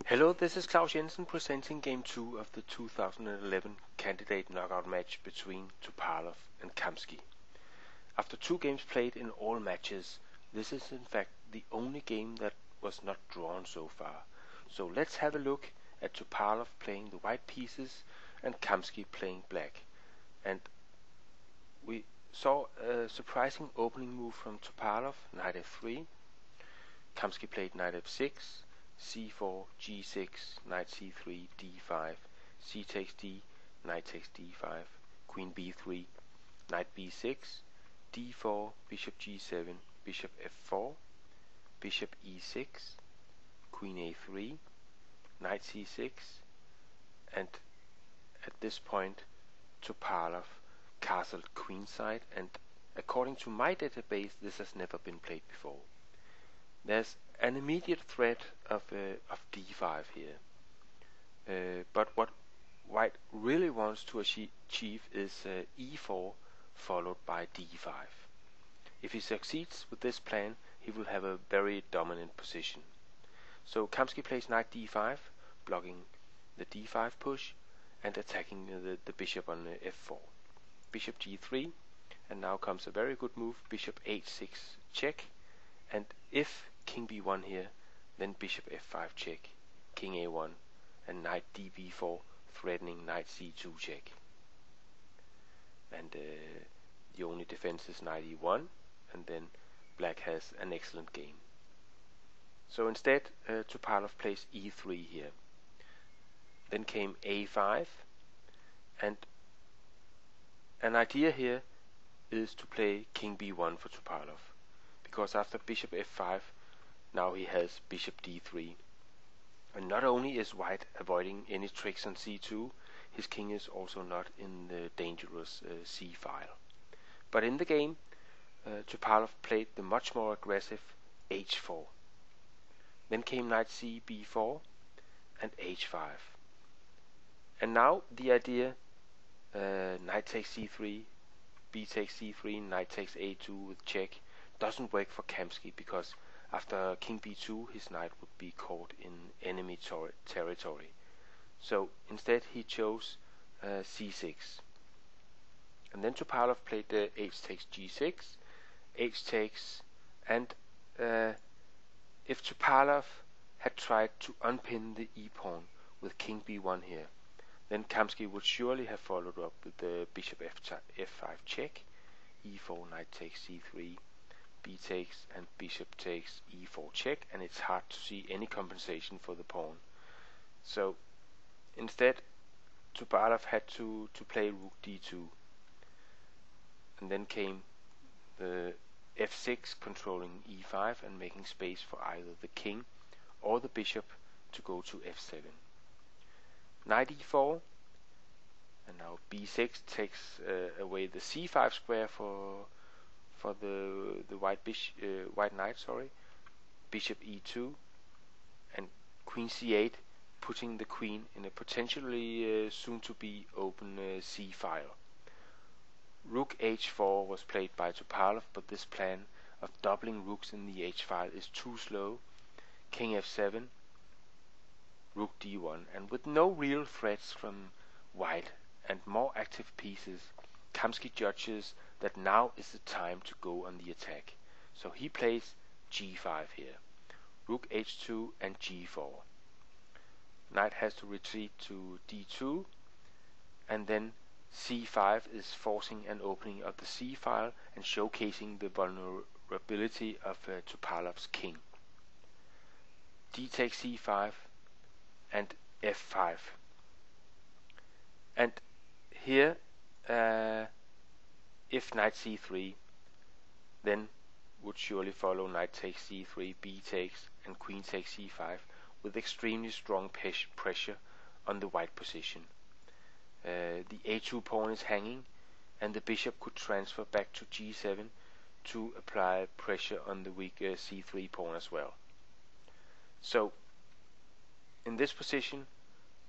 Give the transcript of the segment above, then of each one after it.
Hello, this is Claus Jensen presenting Game 2 of the 2011 candidate knockout match between Topalov and Kamsky. After 2 games played in all matches, this is in fact the only game that was not drawn so far. So let's have a look at Topalov playing the white pieces and Kamsky playing black. And we saw a surprising opening move from Topalov, knight f3. Kamsky played knight f6. c4, g6, knight c3, d5, c takes d, knight takes d5, queen b3, knight b6, d4, bishop g7, bishop f4, bishop e6, queen a3, knight c6, and at this point Topalov castled queenside, and according to my database this has never been played before. There's an immediate threat of d5 here, but what white really wants to achieve is e4 followed by d5. If he succeeds with this plan, he will have a very dominant position. So Kamsky plays knight d5, blocking the d5 push and attacking the bishop on f4. Bishop g3, and now comes a very good move, bishop h6 check, and if king b1 here, then bishop f5 check, king a1, and knight db4 threatening knight c2 check. And the only defense is knight e1, and then black has an excellent game. So instead Topalov plays e3 here. Then came a5, and an idea here is to play king b1 for Topalov, because after bishop f5 now he has bishop d3, and not only is white avoiding any tricks on c2, his king is also not in the dangerous c file. But in the game Topalov played the much more aggressive h4. Then came knight c b4 and h5, and now the idea knight takes c3, b takes c3, knight takes a2 with check doesn't work for Kamsky, because after king b2 his knight would be caught in enemy territory. So instead he chose c6. And then Topalov played h takes g6, h takes, and if Topalov had tried to unpin the e-pawn with king b1 here, then Kamsky would surely have followed up with the bishop f5 check, e4, knight takes c3, b takes, and bishop takes e4 check, and it's hard to see any compensation for the pawn. So instead Topalov had to play rook d2, and then came the f6 controlling e5 and making space for either the king or the bishop to go to f7. Knight e4, and now b6 takes away the c5 square for the white knight, bishop e2, and queen c8, putting the queen in a potentially soon to be open c file. Rook h4 was played by Topalov, but this plan of doubling rooks in the h file is too slow. King f7, rook d1, and with no real threats from white and more active pieces, Kamsky judges that now is the time to go on the attack. So he plays g5 here, rook h2 and g4. Knight has to retreat to d2, and then c5 is forcing an opening of the c file and showcasing the vulnerability of Topalov's king. D takes c5 and f5, and here if knight c3, then would surely follow knight takes c3, b takes, and queen takes c5 with extremely strong pressure on the white position. The a2 pawn is hanging, and the bishop could transfer back to g7 to apply pressure on the weak c3 pawn as well. So in this position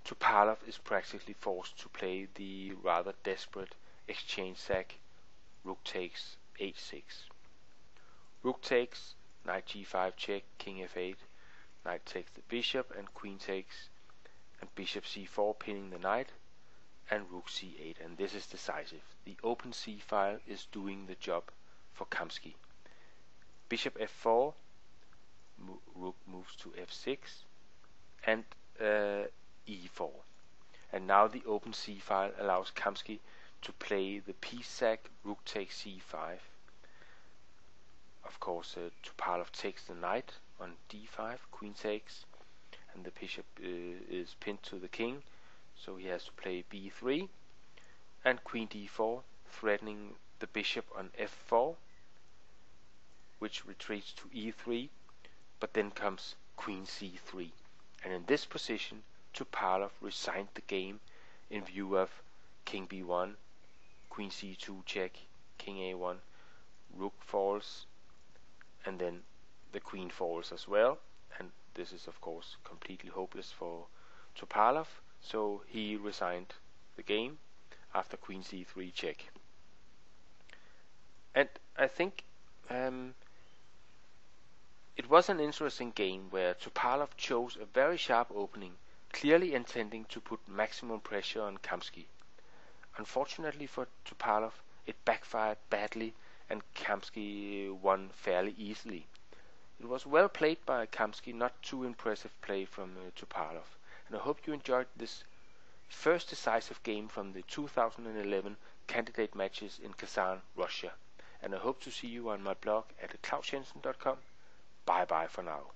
Topalov is practically forced to play the rather desperate exchange sack rook takes h6. Rook takes, knight g5 check, king f8, Knight takes the bishop, and queen takes, and bishop c4 pinning the knight, and rook c8, and this is decisive. The open c file is doing the job for Kamsky. Bishop f4, rook moves to f6, and e4. And now the open c file allows Kamsky to play the piece sack, rook takes c5. Of course, Topalov takes the knight on d5, queen takes, and the bishop is pinned to the king, so he has to play b3, and queen d4, threatening the bishop on f4, which retreats to e3, but then comes queen c3. And in this position, Topalov resigned the game in view of king b1, queen c2 check, king a1, rook falls, and then the queen falls as well. And this is of course completely hopeless for Topalov, so he resigned the game after queen c3 check. And I think it was an interesting game where Topalov chose a very sharp opening, clearly intending to put maximum pressure on Kamsky. Unfortunately for Topalov, it backfired badly, and Kamsky won fairly easily. It was well played by Kamsky, not too impressive play from Topalov. And I hope you enjoyed this first decisive game from the 2011 candidate matches in Kazan, Russia. And I hope to see you on my blog at clausjensen.com. Bye bye for now.